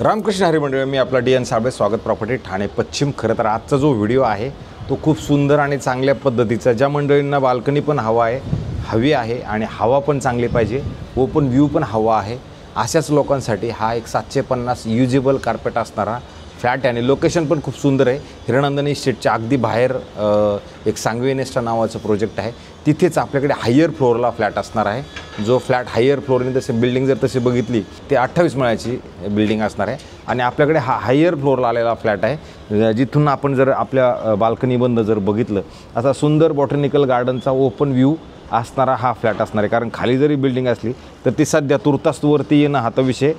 रामकृष्ण हरी मंडळ, मी आपला D N Sable, स्वागत प्रॉपर्टी ठाणे पश्चिम। खरं तर आजचा जो व्हिडिओ आहे तो खूप सुंदर आणि चांगल्या पद्धतीचा, ज्या मंडळींना बाल्कनी पण हवी आहे आणि हवा पण चांगली पाहिजे, ओपन व्ह्यू पण हवा आहे, अशाच लोकांसाठी हा एक 750 युजेबल कार्पेट असणारा फ्लॅट आणि लोकेशन पण खूप सुंदर आहे। हिरनंदिनी इस्टेटच्या अगदी बाहेर एक सांगवी नेस्टा नावाचं प्रोजेक्ट आहे, तिथेच आपल्याकडे हायर फ्लोअरला फ्लॅट असणार आहे। जो फ्लॅट हायर फ्लोअरने तसे बिल्डिंग जर तशी बघितली ते 28 मळ्याची बिल्डिंग असणार आहे आणि आपल्याकडे हा हायर फ्लोअरला आलेला फ्लॅट आहे, जिथून आपण जर आपल्या बाल्कनी बंद जर बघितलं असा सुंदर बॉटॅनिकल गार्डनचा ओपन व्ह्यू असणारा हा फ्लॅट असणार आहे। कारण खाली जरी बिल्डिंग असली तर ती सध्या तुर्तास वरती येणं हा तर विषय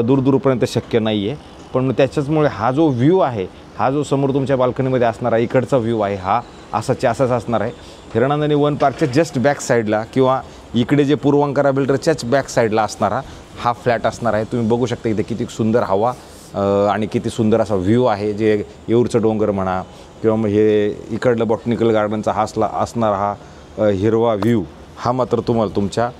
दूरपर्यंत शक्य नाही आहे, पण त्याच्याचमुळे हा जो व्ह्यू आहे, हा जो समोर तुमच्या बाल्कनीमध्ये असणारा इकडचा व्ह्यू आहे, हा असाच असणार आहे। हिरनंदिनी वन पार्कच्या जस्ट बॅक साईडला किंवा इकडे जे पूर्वांकरा बिल्डरच्याच बॅक साईडला असणारा हा फ्लॅट असणार आहे। तुम्ही बघू शकता इथे किती सुंदर हवा आणि किती सुंदर असा व्ह्यू आहे, जे येऊरचं डोंगर म्हणा किंवा मग हे इकडलं बॉटॅनिकल गार्डनचा असणारा हा हिरवा व्ह्यू हा मात्र तुम्हाला तुमच्या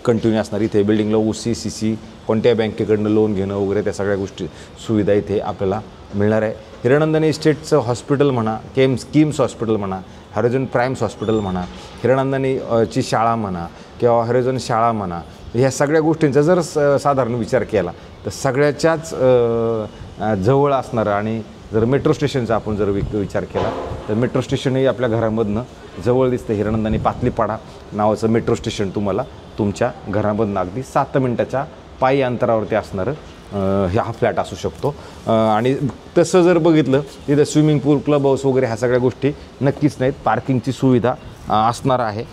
कंटिन्यू असणार। इथे बिल्डिंगला UC CC कोणत्या बँकेकडनं लोन घेणं वगैरे त्या सगळ्या गोष्टी सुविधा इथे आपल्याला मिळणार आहे। हिरनंदिनी इस्टेटचं हॉस्पिटल म्हणा, किम्स हॉस्पिटल म्हणा, हॅरोजन प्राइम्स हॉस्पिटल म्हणा, हिरनंदिनीची शाळा म्हणा किंवा हॅरोजन शाळा म्हणा, ह्या सगळ्या गोष्टींचा जर साधारण विचार केला तर सगळ्याच्याच जवळ असणारं, आणि जर मेट्रो स्टेशनचा आपण जर विचार केला तर मेट्रो स्टेशनही आपल्या घरामधनं जवळ दिसतं। हिरनंदिनी पातलीपाडा नावाचं मेट्रो स्टेशन तुम्हाला तुमच्या घरामधनं अगदी 7 मिनिटाच्या पायी अंतरावरती असणारं हा फ्लॅट असू शकतो। आणि तसं जर बघितलं तिथं स्विमिंग पूल, क्लब हाऊस वगैरे ह्या सगळ्या गोष्टी नक्कीच नाहीत, पार्किंगची सुविधा असणार आहे,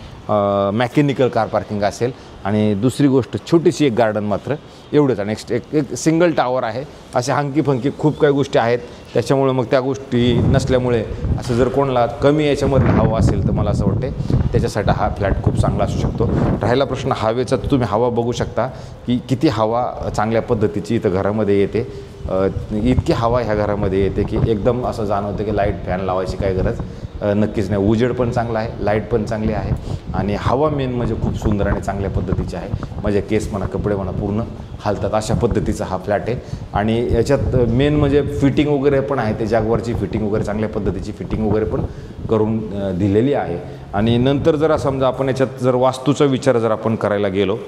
मॅकॅनिकल कार पार्किंग असेल आणि दुसरी गोष्ट छोटीशी एक गार्डन मात्र एवढंच, आणि एक सिंगल टावर आहे। असे हंकी फंकी खूप काही गोष्टी आहेत, त्याच्यामुळे मग त्या गोष्टी नसल्यामुळे असं जर कोणाला कमी याच्यामध्ये हवा असेल तर मला असं वाटते त्याच्यासाठी हा फ्लॅट खूप चांगला असू शकतो। राहिला प्रश्न हवेचा, तर तुम्ही हवा बघू शकता की किती हवा चांगल्या पद्धतीची इथं घरामध्ये येते। इतकी हवा ह्या घरामध्ये येते की एकदम असं जाणवतं की लाईट फॅन लावायची काही गरज नक्कीच नाही। उजेड पण चांगला आहे, लाईट पण चांगली आहे आणि हवा मेन म्हणजे खूप सुंदर आणि चांगल्या पद्धतीची आहे। म्हणजे केस म्हणा, कपडे म्हणा पूर्ण हालतात अशा पद्धतीचा हा फ्लॅट आहे। आणि याच्यात मेन म्हणजे फिटिंग वगैरे पण आहे, ते जागवारची फिटिंग वगैरे चांगल्या पद्धतीची फिटिंग वगैरे पण करून दिलेली आहे। आणि नंतर जर समजा आपण याच्यात जर वास्तूचा विचार जर आपण करायला गेलो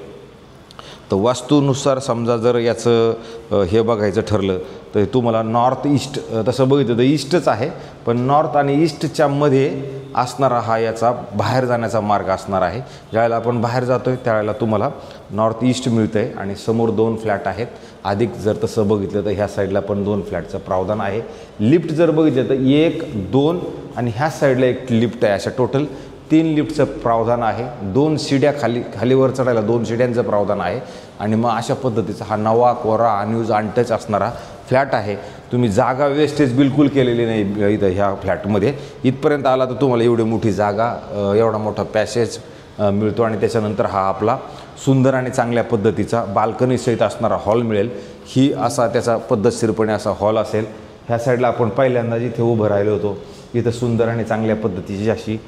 तर वास्तूनुसार समजा जर याचं हे बघायचं ठरलं तर तुम्हाला नॉर्थ ईस्ट, तसं बघितलं तर ईस्टच आहे, पण नॉर्थ आणि ईस्टच्या मध्ये असणारा हा याचा बाहेर जाण्याचा मार्ग असणार आहे। ज्यावेळेला आपण बाहेर जातो आहे त्यावेळेला तुम्हाला नॉर्थ ईस्ट मिळतं आहे आणि समोर 2 फ्लॅट आहेत। अधिक जर तसं बघितलं तर ह्या साईडला पण 2 फ्लॅटचं प्रावधान आहे। लिफ्ट जर बघितलं तर 1, 2 आणि ह्या साईडला एक लिफ्ट आहे, अशा टोटल 3 लिफ्टचं प्रावधान आहे। 2 शिड्या खालीवर चढायला 2 शिड्यांचं प्रावधान आहे। आणि मग अशा पद्धतीचा हा नवा कोरा अनयूज अनटच असणारा फ्लॅट आहे। तुम्ही जागा वेस्टेज बिलकुल केलेली नाही इथं ह्या फ्लॅटमध्ये। इथपर्यंत आला तर तुम्हाला एवढी मोठी जागा, एवढा मोठा पॅसेज मिळतो आणि त्याच्यानंतर हा आपला सुंदर आणि चांगल्या पद्धतीचा बाल्कनी सहित असणारा हॉल मिळेल। ही असा त्याचा पद्धतशीरपणे असा हॉल असेल। ह्या साईडला आपण पहिल्यांदा जिथे उभं राहिलो होतो इथं सुंदर आणि चांगल्या पद्धतीची अशी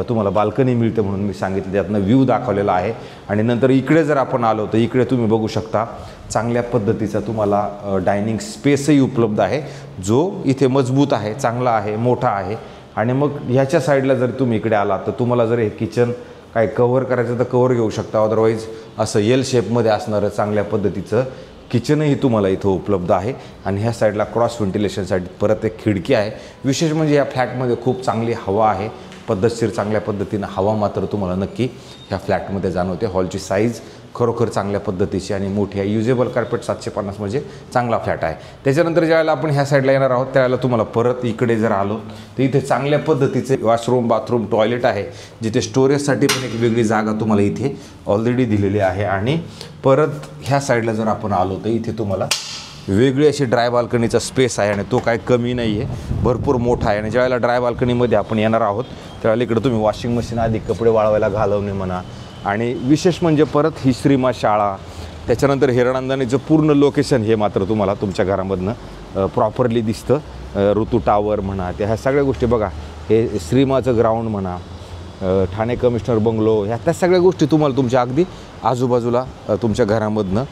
तुम्हाला बाल्कनी मिळते म्हणून मी सांगितलं, त्यातनं व्ह्यू दाखवलेला आहे। आणि नंतर इकडे जर आपण आलो तर इकडे तुम्ही बघू शकता चांगल्या पद्धतीचा तुम्हाला डायनिंग स्पेसही उपलब्ध आहे, जो इथे मजबूत आहे, चांगला आहे, मोठा आहे। आणि मग ह्याच्या साईडला जर तुम्ही इकडे आलात तर तुम्हाला जर हे किचन काय कव्हर करायचं तर कव्हर घेऊ शकता, अदरवाईज असं एल शेपमध्ये असणारं चांगल्या पद्धतीचं किचनही तुम्हाला इथं उपलब्ध आहे। आणि ह्या साईडला क्रॉस व्हेंटिलेशनसाठी परत एक खिडकी आहे। विशेष म्हणजे या फ्लॅटमध्ये खूप चांगली हवा आहे, पद्धतशीर चांगल्या पद्धतीनं हवा मात्र तुम्हाला नक्की ह्या फ्लॅटमध्ये जाणवते। हॉलची साईज खरोखर चांगल्या पद्धतीची आणि मोठी आहे। युजेबल कार्पेट 750 म्हणजे चांगला फ्लॅट आहे। त्याच्यानंतर ज्यावेळेला आपण ह्या साईडला येणार आहोत त्यावेळेला तुम्हाला परत इकडे जर आलो तर इथे चांगल्या पद्धतीचे वॉशरूम, बाथरूम, टॉयलेट आहे, जिथे स्टोरेजसाठी पण एक वेगळी जागा तुम्हाला इथे ऑलरेडी दिलेली आहे। आणि परत ह्या साईडला जर आपण आलो तर इथे तुम्हाला वेगळी अशी ड्राय बाल्कनीचा स्पेस आहे आणि तो काय कमी नाही आहे, भरपूर मोठा आहे। आणि ज्यावेळेला ड्राय बाल्कनीमध्ये आपण येणार आहोत त्यावेळेला इकडे तुम्ही वॉशिंग मशीन आधी कपडे वाळवायला घालवणे म्हणा, आणि विशेष म्हणजे परत ही श्रीमा शाळा, त्याच्यानंतर हिरनंदिनीचं पूर्ण लोकेशन हे मात्र तुम्हाला तुमच्या घरामधनं प्रॉपरली दिसतं। ऋतू टावर म्हणा, त्या ह्या सगळ्या गोष्टी बघा, हे श्रीमाचं ग्राउंड म्हणा, ठाणे कमिशनर बंगलो, ह्या त्या सगळ्या गोष्टी तुम्हाला तुमच्या अगदी आजूबाजूला तुमच्या घरामधनं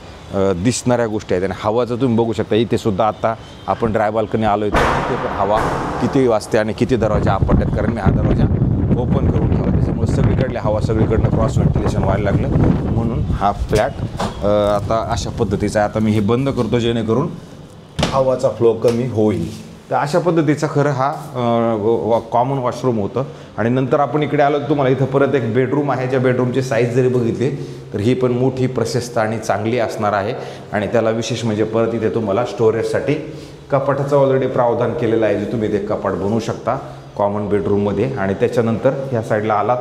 दिसणाऱ्या गोष्टी आहेत. आणि हवाचं तुम्ही बघू शकता, इथे सुद्धा आता आपण ड्राय बाल्कनी आलो आहे तर तिथे पण हवा किती वाजते आणि किती दरवाजा आपटतात, कारण मी हा दरवाजा ओपन करून ठेवला, त्याच्यामुळे सगळीकडली हवा सगळीकडनं क्रॉस व्हेंटिलेशन व्हायला लागलं. म्हणून हा फ्लॅट आता अशा पद्धतीचा आहे. आता मी हे बंद करतो जेणेकरून हवाचा फ्लो कमी होईल. तर अशा पद्धतीचा खरं हा कॉमन वॉशरूम होतं. आणि नंतर आपण इकडे आलो, तुम्हाला इथं परत एक बेडरूम आहे, ज्या बेडरूमची साईज जरी बघितली तर ही पण मोठी, प्रशस्त आणि चांगली असणार आहे. आणि त्याला विशेष म्हणजे परत इथे तुम्हाला स्टोरेजसाठी कपाटाचं ऑलरेडी प्रावधान केलेलं आहे, जे तुम्ही ते कपाट बनवू शकता कॉमन बेडरूममध्ये. आणि त्याच्यानंतर ह्या साईडला आलात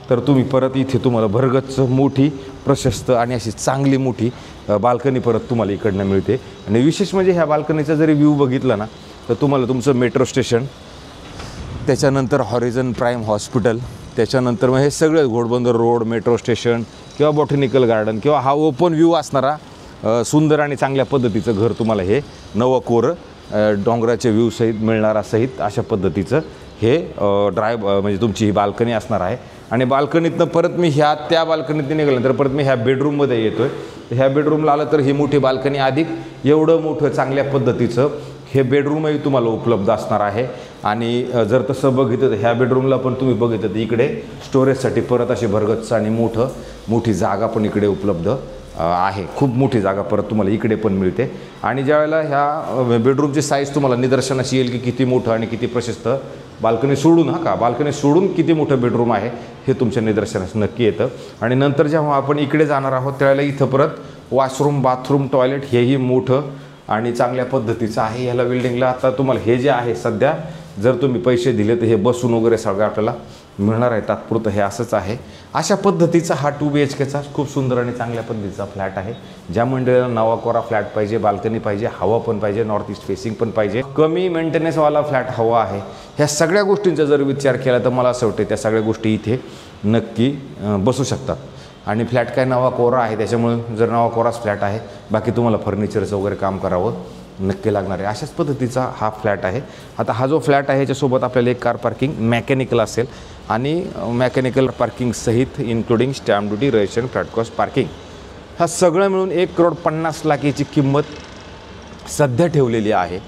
तर तुम्ही परत इथे तुम्हाला भरगच्च मोठी, प्रशस्त आणि अशी चांगली मोठी बाल्कनी परत तुम्हाला इकडनं मिळते. आणि विशेष म्हणजे ह्या बाल्कनीचा जरी व्ह्यू बघितला ना तर तुम्हाला तुमचं मेट्रो स्टेशन, त्याच्यानंतर हॉरिझन प्राईम हॉस्पिटल, त्याच्यानंतर मग हे सगळे घोडबंदर रोड, मेट्रो स्टेशन किंवा बॉटॅनिकल गार्डन किंवा हा ओपन व्ह्यू असणारा सुंदर आणि चांगल्या पद्धतीचं घर तुम्हाला हे नवं कोरं डोंगराचे व्ह्यूसहित मिळणारा सहित अशा पद्धतीचं हे म्हणजे तुमची ही बाल्कनी असणार आहे. आणि बाल्कनीतनं परत मी त्या बाल्कनीतनं निघाल्यानंतर परत मी ह्या बेडरूममध्ये येतो आहे. ह्या बेडरूमला आलं तर ही मोठी बाल्कनी, अधिक एवढं मोठं चांगल्या पद्धतीचं हे बेडरूमही तुम्हाला उपलब्ध असणार आहे. आणि जर तसं बघितलं तर ह्या बेडरूमला पण तुम्ही बघितलं तर इकडे स्टोरेजसाठी परत अशी भरगच्च आणि मोठी जागा पण इकडे उपलब्ध आहे. खूप मोठी जागा परत तुम्हाला इकडे पण मिळते. आणि ज्यावेळेला ह्या बेडरूमची साईज तुम्हाला निदर्शनास येईल की किती मोठं आणि किती प्रशस्त, बाल्कनी सोडून बाल्कनी सोडून किती मोठं बेडरूम आहे हे तुमच्या निदर्शनास नक्की येतं. आणि नंतर जेव्हा आपण इकडे जाणार आहोत त्यावेळेला इथं परत वॉशरूम, बाथरूम, टॉयलेट हेही मोठं आणि चांगल्या पद्धतीचं आहे. ह्याला बिल्डिंगला आता तुम्हाला हे जे आहे सध्या, जर तुम्ही पैसे दिले तर हे बसून वगैरे सगळं आपल्याला मिळणार आहे. तात्पुरतं हे असंच आहे. अशा पद्धतीचा हा 2 BHKचा खूप सुंदर आणि चांगल्या पद्धतीचा फ्लॅट आहे. ज्या मंडळीला नवा कोरा फ्लॅट पाहिजे, बाल्कनी पाहिजे, हवा पण पाहिजे, नॉर्थ ईस्ट फेसिंग पण पाहिजे, कमी मेंटेनन्सवाला फ्लॅट हवा आहे, ह्या सगळ्या गोष्टींचा जर विचार केला तर मला असं वाटतं त्या सगळ्या गोष्टी इथे नक्की बसू शकतात. आणि फ्लॅट काय नवा कोरा आहे, त्याच्यामुळे जर नवा कोराच फ्लॅट आहे, बाकी तुम्हाला फर्निचरचं वगैरे काम करावं नक्की लागणार आहे. अशाच पद्धतीचा हा फ्लॅट आहे. आता हा जो फ्लॅट आहे ह्याच्यासोबत आपल्याला एक कार पार्किंग मेकॅनिकल असेल आणि मेकॅनिकल पार्किंग सहित including stamp duty, registration, flat cost, parking, हा सगळं मिळून 1,50,00,000 याची किंमत सध्या ठेवलेली आहे.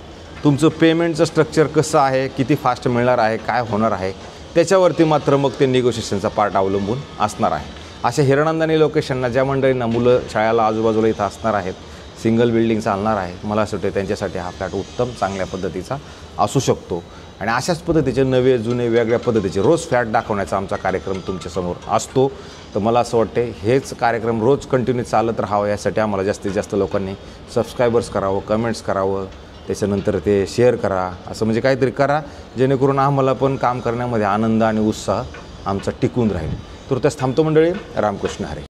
तुमचं पेमेंटचं स्ट्रक्चर कसं आहे, किती फास्ट मिळणार आहे, काय होणार आहे, त्याच्यावरती मात्र मग ते निगोशिएशनचा पार्ट अवलंबून असणार आहे. अशा हिरनंदानी लोकेशनला ज्या मंडळींना मुलं शाळेला आजूबाजूला इथं असणार आहेत, सिंगल बिल्डिंग चालणार आहे, मला असं वाटतं त्यांच्यासाठी हा फ्लॅट उत्तम चांगल्या पद्धतीचा असू शकतो. आणि अशाच पद्धतीचे नवे जुने वेगळ्या पद्धतीचे रोज फ्लॅट दाखवण्याचा आमचा कार्यक्रम तुमच्यासमोर असतो. तर मला असं वाटते हेच कार्यक्रम रोज कंटिन्यू चालत राहावं, यासाठी आम्हाला जास्तीत जास्त लोकांनी सबस्क्रायबर्स करावं, कमेंट्स करावं, त्याच्यानंतर ते शेअर करा, असं म्हणजे काहीतरी करा जेणेकरून आम्हाला पण काम करण्यामध्ये आनंद आणि उत्साह आमचा टिकून राहील. तुर्तास थांबतो मंडळी. रामकृष्ण हरी.